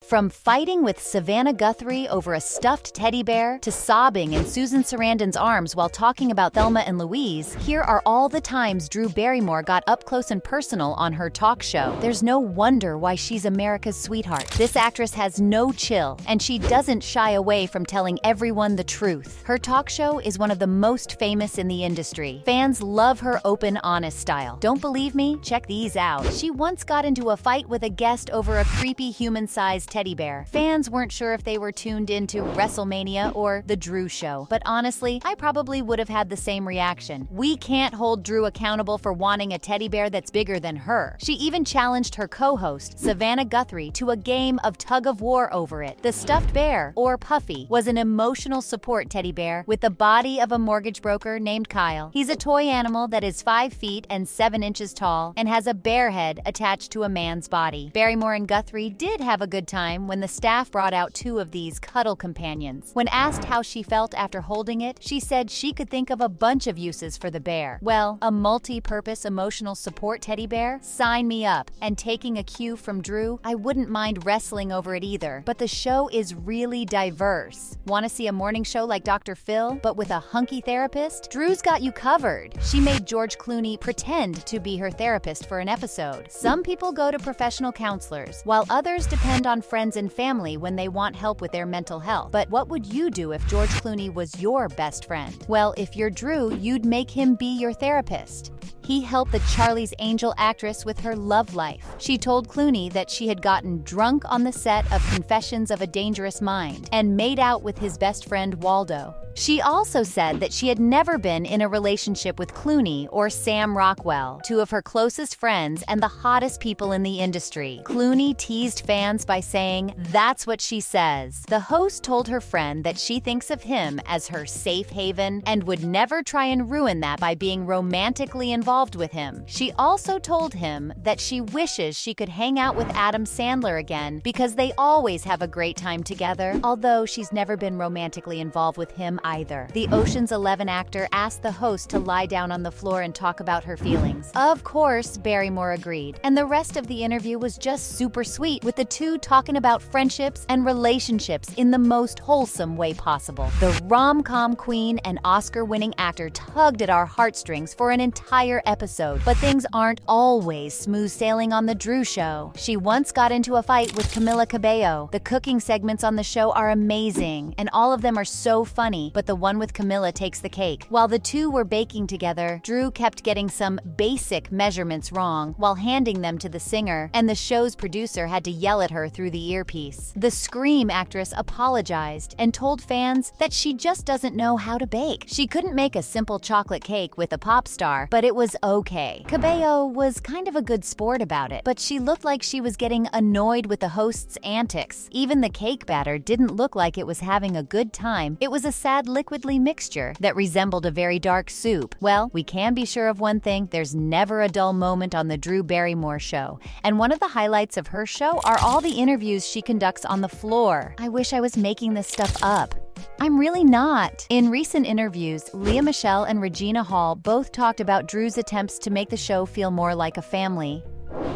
From fighting with Savannah Guthrie over a stuffed teddy bear to sobbing in Susan Sarandon's arms while talking about Thelma and Louise, here are all the times Drew Barrymore got up close and personal on her talk show. There's no wonder why she's America's sweetheart. This actress has no chill, and she doesn't shy away from telling everyone the truth. Her talk show is one of the most famous in the industry. Fans love her open, honest style. Don't believe me? Check these out. She once got into a fight with a guest over a creepy human-sized teddy bear. Fans weren't sure if they were tuned into WrestleMania or The Drew Show, but honestly, I probably would have had the same reaction. We can't hold Drew accountable for wanting a teddy bear that's bigger than her. She even challenged her co-host, Savannah Guthrie, to a game of tug-of-war over it. The stuffed bear, or Puffy, was an emotional support teddy bear with the body of a mortgage broker named Kyle. He's a toy animal that is 5 feet and 7 inches tall and has a bear head attached to a man's body. Barrymore and Guthrie did have a good time when the staff brought out 2 of these cuddle companions. When asked how she felt after holding it, she said she could think of a bunch of uses for the bear. Well, a multi-purpose emotional support teddy bear? Sign me up. And taking a cue from Drew, I wouldn't mind wrestling over it either. But the show is really diverse. Want to see a morning show like Dr. Phil, but with a hunky therapist? Drew's got you covered. She made George Clooney pretend to be her therapist for an episode. Some people go to professional counselors, while others depend on friends and family when they want help with their mental health. But what would you do if George Clooney was your best friend? Well, if you're Drew, you'd make him be your therapist. He helped the Charlie's Angel actress with her love life. She told Clooney that she had gotten drunk on the set of Confessions of a Dangerous Mind and made out with his best friend Waldo. She also said that she had never been in a relationship with Clooney or Sam Rockwell, 2 of her closest friends and the hottest people in the industry. Clooney teased fans by saying, "That's what she says." The host told her friend that she thinks of him as her safe haven and would never try and ruin that by being romantically involved with him. She also told him that she wishes she could hang out with Adam Sandler again because they always have a great time together, although she's never been romantically involved with him either. The Ocean's 11 actor asked the host to lie down on the floor and talk about her feelings. Of course, Barrymore agreed, and the rest of the interview was just super sweet, with the 2 talking about friendships and relationships in the most wholesome way possible. The rom-com queen and Oscar-winning actor tugged at our heartstrings for an entire episode, but things aren't always smooth sailing on The Drew Show. She once got into a fight with Camila Cabello. The cooking segments on the show are amazing, and all of them are so funny, but the one with Camila takes the cake. While the 2 were baking together, Drew kept getting some basic measurements wrong while handing them to the singer, and the show's producer had to yell at her through the earpiece. The Scream actress apologized and told fans that she just doesn't know how to bake. She couldn't make a simple chocolate cake with a pop star, but it was okay. Cabello was kind of a good sport about it, but she looked like she was getting annoyed with the host's antics. Even the cake batter didn't look like it was having a good time. It was a sad liquidly mixture that resembled a very dark soup. Well, we can be sure of one thing: there's never a dull moment on the Drew Barrymore show. And one of the highlights of her show are all the interviews she conducts on the floor. I wish I was making this stuff up. I'm really not. In recent interviews, Lea Michele and Regina Hall both talked about Drew's attempts to make the show feel more like a family.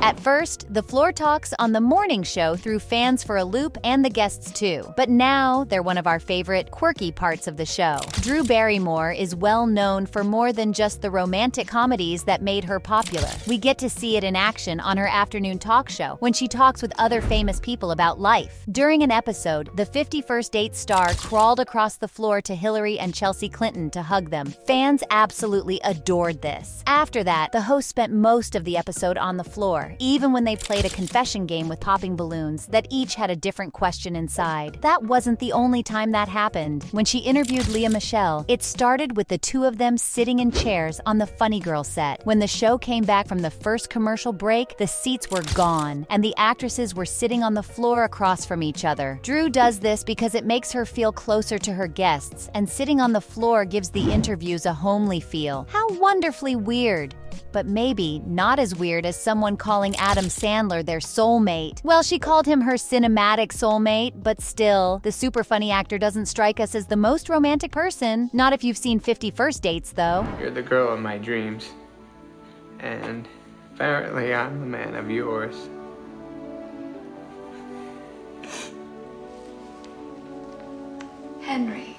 At first, the floor talks on the morning show threw fans for a loop and the guests too. But now, they're one of our favorite quirky parts of the show. Drew Barrymore is well known for more than just the romantic comedies that made her popular. We get to see it in action on her afternoon talk show when she talks with other famous people about life. During an episode, the 51st Dates star crawled across the floor to Hillary and Chelsea Clinton to hug them. Fans absolutely adored this. After that, the host spent most of the episode on the floor, even when they played a confession game with popping balloons that each had a different question inside. That wasn't the only time that happened. When she interviewed Lea Michele, it started with the 2 of them sitting in chairs on the Funny Girl set. When the show came back from the first commercial break, the seats were gone, and the actresses were sitting on the floor across from each other. Drew does this because it makes her feel closer to her guests, and sitting on the floor gives the interviews a homely feel. How wonderfully weird. But maybe not as weird as someone calling Adam Sandler their soulmate. Well, she called him her cinematic soulmate, but still, the super funny actor doesn't strike us as the most romantic person. Not if you've seen 50 First Dates, though. You're the girl of my dreams, and apparently I'm the man of yours. Henry.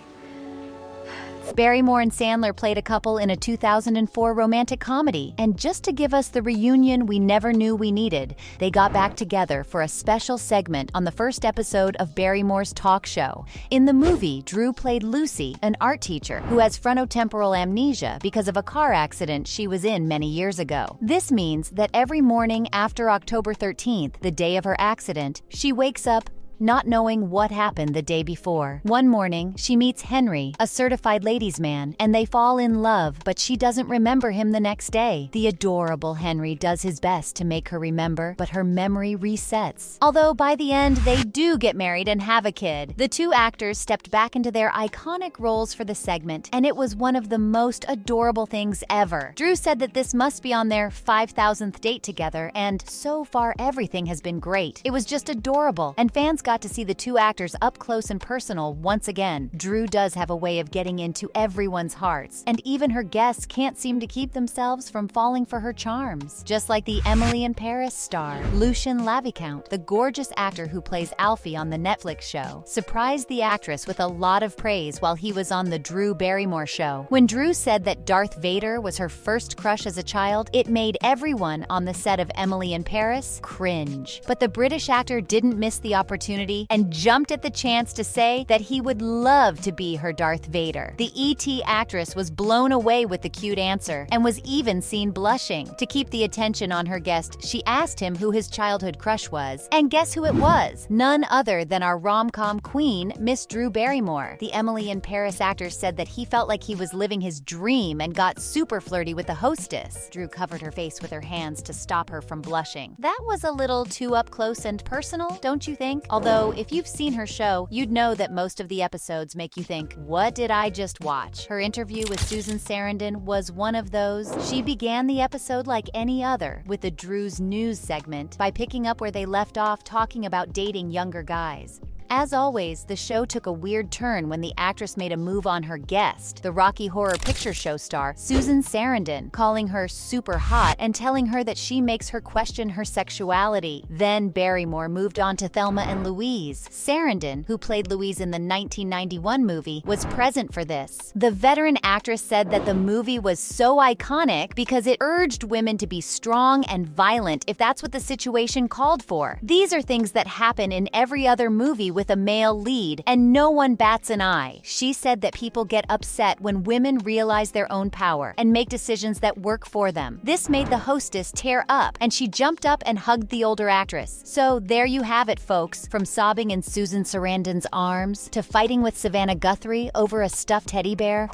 Barrymore and Sandler played a couple in a 2004 romantic comedy, and just to give us the reunion we never knew we needed, they got back together for a special segment on the first episode of Barrymore's talk show. In the movie, Drew played Lucy, an art teacher who has frontotemporal amnesia because of a car accident she was in many years ago. This means that every morning after October 13th, the day of her accident, she wakes up not knowing what happened the day before. One morning, she meets Henry, a certified ladies' man, and they fall in love, but she doesn't remember him the next day. The adorable Henry does his best to make her remember, but her memory resets. Although by the end, they do get married and have a kid. The two actors stepped back into their iconic roles for the segment, and it was one of the most adorable things ever. Drew said that this must be on their 5,000th date together, and so far everything has been great. It was just adorable, and fans got to see the two actors up close and personal once again. Drew does have a way of getting into everyone's hearts, and even her guests can't seem to keep themselves from falling for her charms. Just like the Emily in Paris star, Lucien Laviscount, the gorgeous actor who plays Alfie on the Netflix show, surprised the actress with a lot of praise while he was on the Drew Barrymore show. When Drew said that Darth Vader was her first crush as a child, it made everyone on the set of Emily in Paris cringe. But the British actor didn't miss the opportunity and jumped at the chance to say that he would love to be her Darth Vader. The E.T. actress was blown away with the cute answer and was even seen blushing. To keep the attention on her guest, she asked him who his childhood crush was. And guess who it was? None other than our rom-com queen, Miss Drew Barrymore. The Emily in Paris actor said that he felt like he was living his dream and got super flirty with the hostess. Drew covered her face with her hands to stop her from blushing. That was a little too up close and personal, don't you think? Although, if you've seen her show, you'd know that most of the episodes make you think, what did I just watch? Her interview with Susan Sarandon was one of those. She began the episode like any other, with the Drew's News segment, by picking up where they left off talking about dating younger guys. As always, the show took a weird turn when the actress made a move on her guest, the Rocky Horror Picture Show star Susan Sarandon, calling her super hot and telling her that she makes her question her sexuality. Then Barrymore moved on to Thelma and Louise. Sarandon, who played Louise in the 1991 movie, was present for this. The veteran actress said that the movie was so iconic because it urged women to be strong and violent if that's what the situation called for. These are things that happen in every other movie with a male lead, and no one bats an eye. She said that people get upset when women realize their own power and make decisions that work for them. This made the hostess tear up, and she jumped up and hugged the older actress. So there you have it, folks. From sobbing in Susan Sarandon's arms to fighting with Savannah Guthrie over a stuffed teddy bear,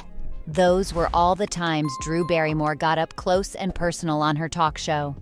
those were all the times Drew Barrymore got up close and personal on her talk show.